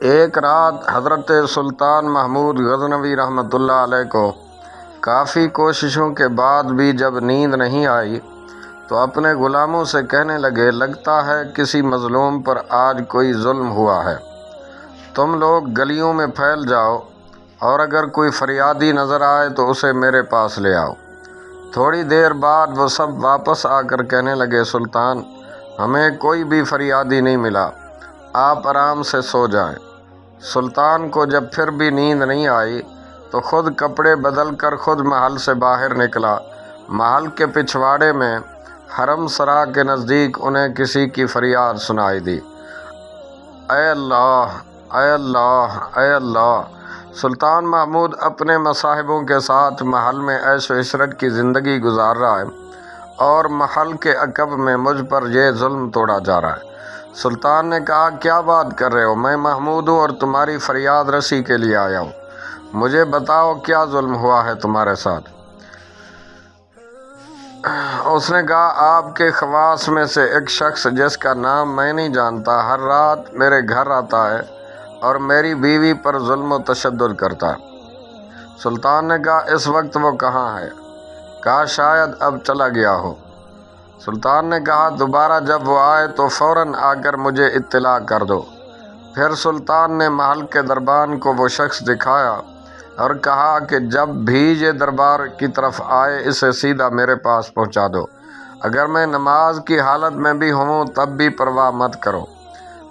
ایک رات حضرت سلطان محمود غزنوی رحمۃ اللہ علیہ کو کافی کوششوں کے بعد بھی جب نیند نہیں آئی تو اپنے غلاموں سے کہنے لگے، لگتا ہے کسی مظلوم پر آج کوئی ظلم ہوا ہے۔ تم لوگ گلیوں میں پھیل جاؤ اور اگر کوئی فریادی نظر آئے تو اسے میرے پاس لے آؤ۔ تھوڑی دیر بعد وہ سب واپس آ کر کہنے لگے، سلطان، ہمیں کوئی بھی فریادی نہیں ملا، آپ آرام سے سو جائیں۔ سلطان کو جب پھر بھی نیند نہیں آئی تو خود کپڑے بدل کر خود محل سے باہر نکلا۔ محل کے پچھواڑے میں حرم سرا کے نزدیک انہیں کسی کی فریاد سنائی دی، اے اللہ، اے اللہ، اے اللہ۔ سلطان محمود اپنے مصاحبوں کے ساتھ محل میں عیش و عشرت کی زندگی گزار رہا ہے اور محل کے عقب میں مجھ پر یہ ظلم توڑا جا رہا ہے۔ سلطان نے کہا، کیا بات کر رہے ہو؟ میں محمود ہوں اور تمہاری فریاد رسی کے لیے آیا ہوں۔ مجھے بتاؤ کیا ظلم ہوا ہے تمہارے ساتھ؟ اس نے کہا، آپ کے خواص میں سے ایک شخص جس کا نام میں نہیں جانتا ہر رات میرے گھر آتا ہے اور میری بیوی پر ظلم و تشدد کرتا ہے۔ سلطان نے کہا، اس وقت وہ کہاں ہے؟ کہا، شاید اب چلا گیا ہو۔ سلطان نے کہا، دوبارہ جب وہ آئے تو فوراً آ کر مجھے اطلاع کر دو۔ پھر سلطان نے محل کے دربان کو وہ شخص دکھایا اور کہا کہ جب بھی یہ دربار کی طرف آئے اسے سیدھا میرے پاس پہنچا دو، اگر میں نماز کی حالت میں بھی ہوں تب بھی پرواہ مت کرو۔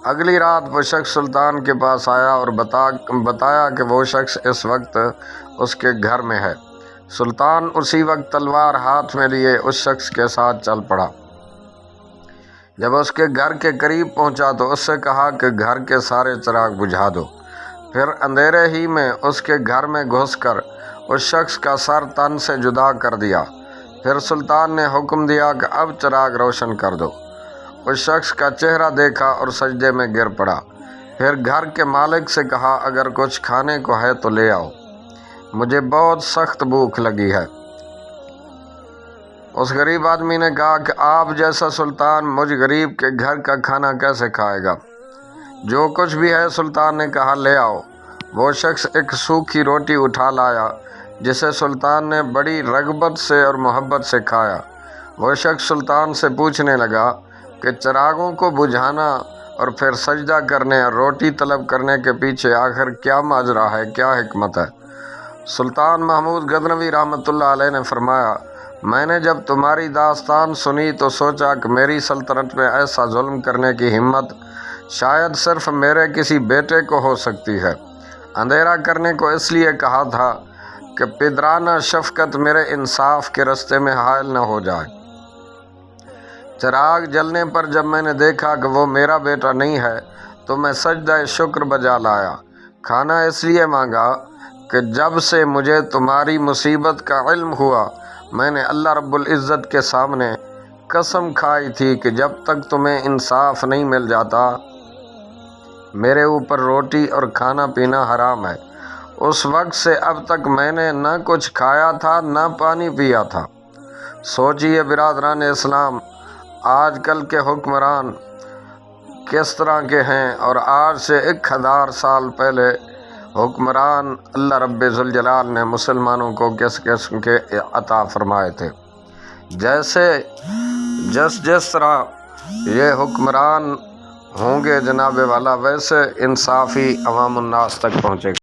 اگلی رات وہ شخص سلطان کے پاس آیا اور بتایا کہ وہ شخص اس وقت اس کے گھر میں ہے۔ سلطان اسی وقت تلوار ہاتھ میں لیے اس شخص کے ساتھ چل پڑا۔ جب اس کے گھر کے قریب پہنچا تو اس سے کہا کہ گھر کے سارے چراغ بجھا دو۔ پھر اندھیرے ہی میں اس کے گھر میں گھس کر اس شخص کا سر تن سے جدا کر دیا۔ پھر سلطان نے حکم دیا کہ اب چراغ روشن کر دو۔ اس شخص کا چہرہ دیکھا اور سجدے میں گر پڑا۔ پھر گھر کے مالک سے کہا، اگر کچھ کھانے کو ہے تو لے آؤ، مجھے بہت سخت بھوک لگی ہے۔ اس غریب آدمی نے کہا کہ آپ جیسا سلطان مجھ غریب کے گھر کا کھانا کیسے کھائے گا؟ جو کچھ بھی ہے، سلطان نے کہا، لے آؤ۔ وہ شخص ایک سوکھی روٹی اٹھا لایا جسے سلطان نے بڑی رغبت سے اور محبت سے کھایا۔ وہ شخص سلطان سے پوچھنے لگا کہ چراغوں کو بجھانا اور پھر سجدہ کرنے اور روٹی طلب کرنے کے پیچھے آخر کیا ماجرا ہے، کیا حکمت ہے؟ سلطان محمود غزنوی رحمۃ اللہ علیہ نے فرمایا، میں نے جب تمہاری داستان سنی تو سوچا کہ میری سلطنت میں ایسا ظلم کرنے کی ہمت شاید صرف میرے کسی بیٹے کو ہو سکتی ہے۔ اندھیرا کرنے کو اس لیے کہا تھا کہ پدرانہ شفقت میرے انصاف کے رستے میں حائل نہ ہو جائے۔ چراغ جلنے پر جب میں نے دیکھا کہ وہ میرا بیٹا نہیں ہے تو میں سجدہ شکر بجا لایا۔ کھانا اس لیے مانگا کہ جب سے مجھے تمہاری مصیبت کا علم ہوا میں نے اللہ رب العزت کے سامنے قسم کھائی تھی کہ جب تک تمہیں انصاف نہیں مل جاتا میرے اوپر روٹی اور کھانا پینا حرام ہے۔ اس وقت سے اب تک میں نے نہ کچھ کھایا تھا نہ پانی پیا تھا۔ سوچئے برادران اسلام، آج کل کے حکمران کس طرح کے ہیں اور آج سے 1000 سال پہلے حکمران اللہ رب ذوالجلال نے مسلمانوں کو کس قسم کے عطا فرمائے تھے۔ جس طرح یہ حکمران ہوں گے جناب والا، ویسے انصافی عوام الناس تک پہنچے گا۔